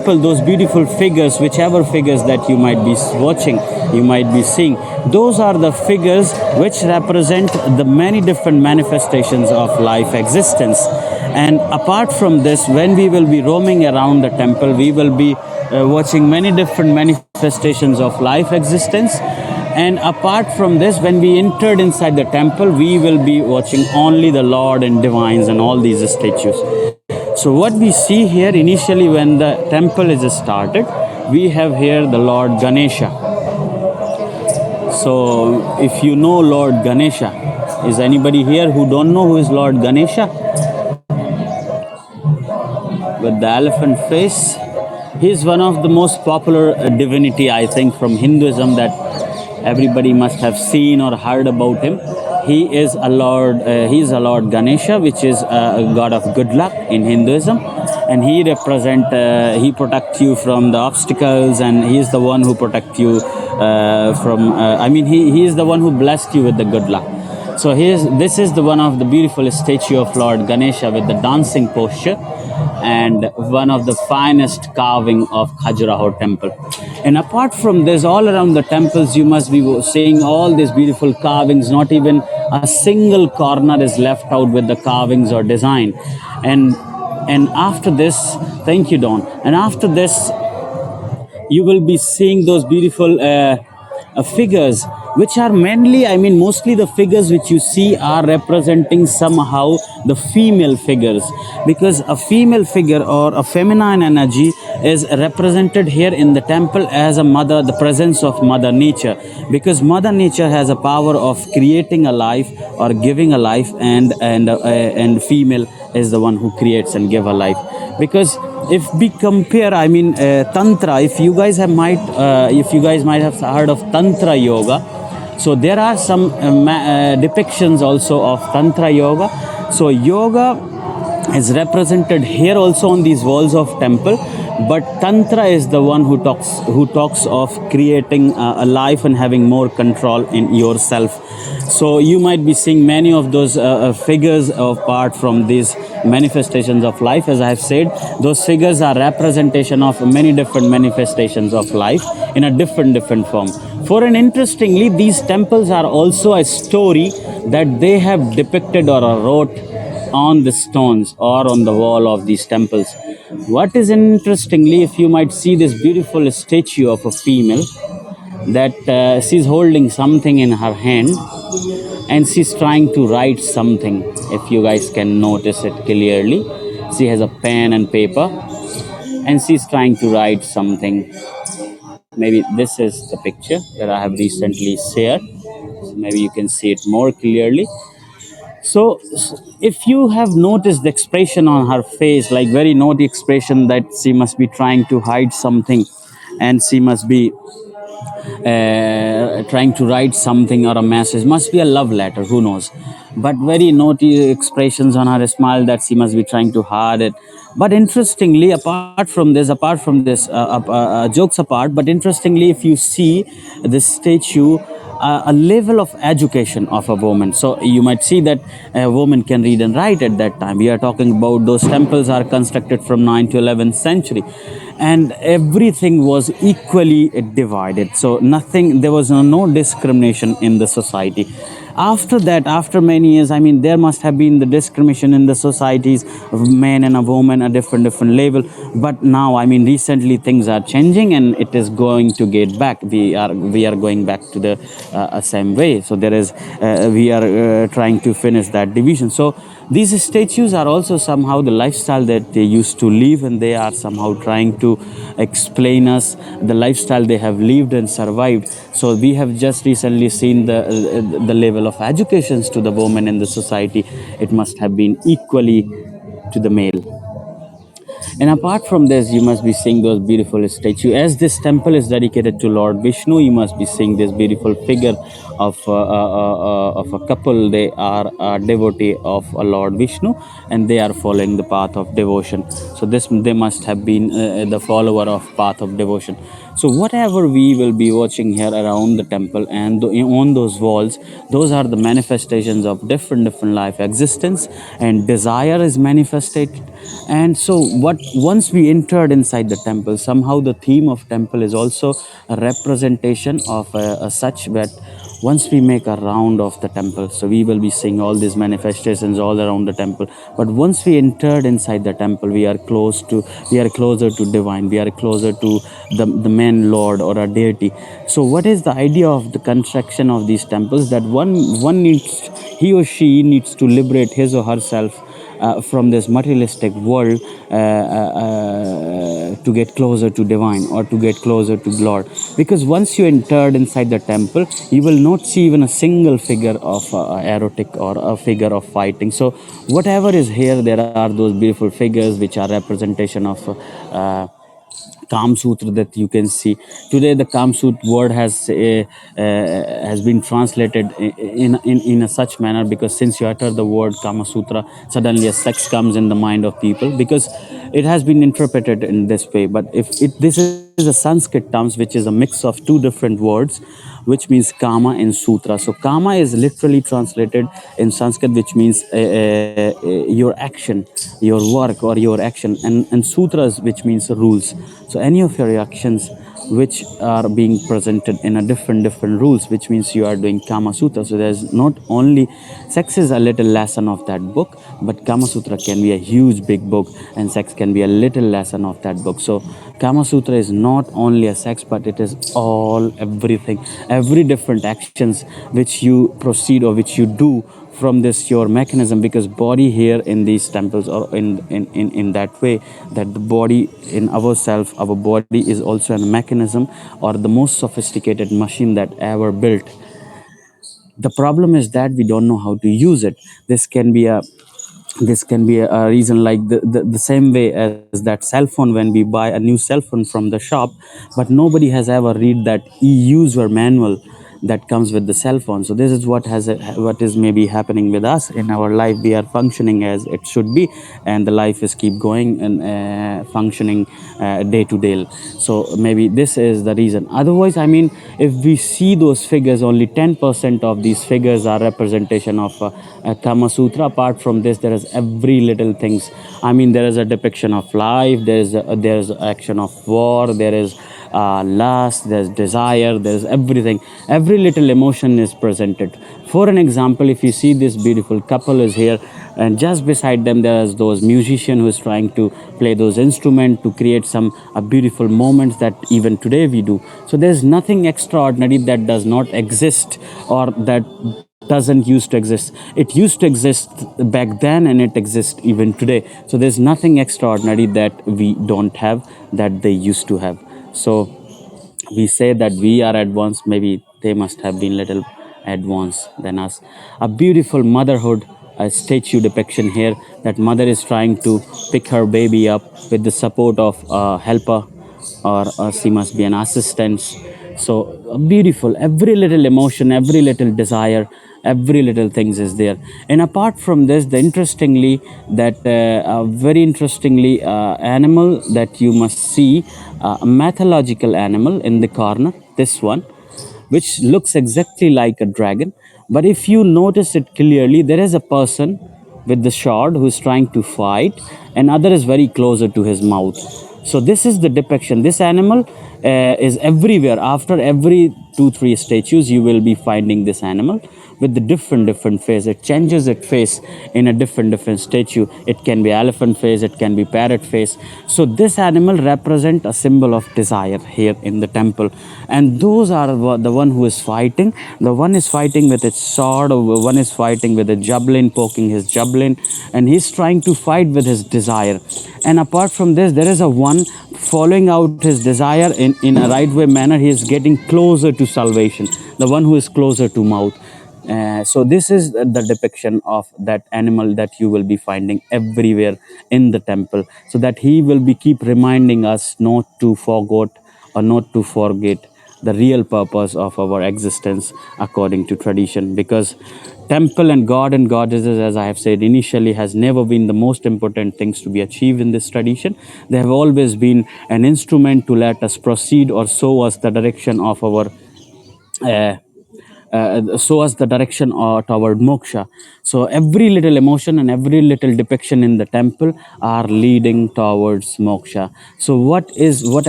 temple, those beautiful figures, whichever figures that you might be watching, you might be seeing, those are the figures which represent the many different manifestations of life existence. And apart from this, when we will be roaming around the temple, we will be watching many different manifestations of life existence. And apart from this, when we entered inside the temple, we will be watching only the Lord and divines and all these statues. So what we see here initially when the temple is started, we have here the Lord Ganesha. So if you know Lord Ganesha, is anybody here who don't know who is Lord Ganesha? With the elephant face. He is one of the most popular divinity, I think, from Hinduism that everybody must have seen or heard about him. He is a Lord Ganesha, which is a god of good luck in Hinduism, and he he protect you from the obstacles, and he is the one who protect you he is the one who blessed you with the good luck. So this is the one of the beautiful statue of Lord Ganesha with the dancing posture, and one of the finest carving of Khajuraho temple. And apart from this, all around the temples, you must be seeing all these beautiful carvings. Not even a single corner is left out with the carvings or design. And after this, thank you, Don. And after this, you will be seeing those beautiful figures, which are mainly, mostly the figures which you see are representing somehow the female figures, because a female figure or a feminine energy is represented here in the temple as a mother, the presence of Mother Nature, because Mother Nature has a power of creating a life or giving a life, and female is the one who creates and give a life. Because if we compare, Tantra, if you guys might have heard of Tantra Yoga, so there are some depictions also of Tantra Yoga. So yoga is represented here also on these walls of temple, but Tantra is the one who talks of creating a life and having more control in yourself. So you might be seeing many of those figures apart from these manifestations of life. As I have said, those figures are representation of many different manifestations of life in a different form. For an interestingly, these temples are also a story that they have depicted or wrote on the stones or on the wall of these temples. What is interestingly, if you might see this beautiful statue of a female, that she's holding something in her hand and she's trying to write something. If you guys can notice it clearly, she has a pen and paper and she's trying to write something. Maybe this is the picture that I have recently shared, so maybe you can see it more clearly. So if you have noticed the expression on her face, like very naughty expression, that she must be trying to hide something and she must be trying to write something or a message, must be a love letter, who knows, but very naughty expressions on her smile that she must be trying to hide it. But interestingly, apart from this jokes apart, but interestingly, if you see this statue, a level of education of a woman. So you might see that a woman can read and write at that time. We are talking about those temples are constructed from 9th to 11th century, and everything was equally divided. So there was no discrimination in the society. After that, after many years, there must have been the discrimination in the societies of men and a woman, a different level. But now, recently things are changing and it is going to get back. We are going back to the same way. So we are trying to finish that division. So these statues are also somehow the lifestyle that they used to live, and they are somehow trying to explain us the lifestyle they have lived and survived. So we have just recently seen the level of educations to the women in the society. It must have been equally to the male. And apart from this, you must be seeing those beautiful statues. As this temple is dedicated to Lord Vishnu, you must be seeing this beautiful figure of a couple. They are a devotee of a Lord Vishnu, and they are following the path of devotion. So this, they must have been the follower of path of devotion. So whatever we will be watching here around the temple and on those walls, those are the manifestations of different life existence, and desire is manifested. And so what, once we entered inside the temple, somehow the theme of temple is also a representation of a such that once we make a round of the temple, so we will be seeing all these manifestations all around the temple. But once we entered inside the temple, we are closer to divine, we are closer to the main lord or a deity. So what is the idea of the construction of these temples? That one needs, he or she needs to liberate his or herself from this materialistic world, to get closer to divine or to get closer to Lord. Because once you entered inside the temple, you will not see even a single figure of erotic or a figure of fighting. So whatever is here, there are those beautiful figures which are representation of Kamasutra that you can see today. The Kamasutra word has been translated in a such manner, because since you utter the word Kamasutra, suddenly a sex comes in the mind of people, because it has been interpreted in this way. But if this is a Sanskrit terms which is a mix of two different words, which means Kama and Sutra. So Kama is literally translated in Sanskrit, which means your action, your work or your action, and Sutras, which means rules. So any of your actions which are being presented in a different rules, which means you are doing Kama Sutra. So there's not only sex is a little lesson of that book, but Kama Sutra can be a huge big book, and sex can be a little lesson of that book. So Kama Sutra is not only a sex, but it is all everything, every different actions which you proceed or which you do from this your mechanism. Because body here in these temples, or in that way, that the body in ourself, our body is also a mechanism or the most sophisticated machine that ever built. The problem is that we don't know how to use it. This can be a reason, like the same way as that cell phone. When we buy a new cell phone from the shop, but nobody has ever read that e-user manual that comes with the cell phone. So this is what is maybe happening with us in our life. We are functioning as it should be, and the life is keep going and functioning day to day. So maybe this is the reason. Otherwise, I mean, if we see those figures, only 10% of these figures are representation of Kama Sutra. Apart from this, there is every little things. I mean, there is a depiction of life, there's action of war, there is lust, there's desire, there's everything. Every little emotion is presented. For an example, if you see this beautiful couple is here, and just beside them there is those musician who is trying to play those instruments to create some beautiful moments that even today we do. So there's nothing extraordinary that does not exist, or that doesn't used to exist. It used to exist back then, and it exists even today. So there's nothing extraordinary that we don't have that they used to have. So we say that we are advanced, maybe they must have been little advanced than us. A beautiful motherhood, a statue depiction here, that mother is trying to pick her baby up with the support of a helper, or she must be an assistant. So beautiful, every little emotion, every little desire, every little things is there. And apart from this, the interestingly, that very interestingly animal that you must see, a mythological animal in the corner, this one, which looks exactly like a dragon. But if you notice it clearly, there is a person with the sword who is trying to fight, and other is very closer to his mouth. So this is the depiction. This animal is everywhere. After every 2-3 statues, you will be finding this animal with the different face. It changes its face in a different statue. It can be elephant face, it can be parrot face. So this animal represent a symbol of desire here in the temple. And those are the one who is fighting. The one is fighting with its sword, or one is fighting with a javelin, poking his javelin, and he's trying to fight with his desire. And apart from this, there is a one following out his desire in a right way manner. He is getting closer to salvation, the one who is closer to mouth. So this is the depiction of that animal that you will be finding everywhere in the temple, so that he will be keep reminding us not to forget or not to forget the real purpose of our existence according to tradition. Because temple and god and goddesses, as I have said initially, has never been the most important things to be achieved in this tradition. They have always been an instrument to let us proceed or show us the direction of our uh, show us the direction toward moksha. So every little emotion and every little depiction in the temple are leading towards moksha. So what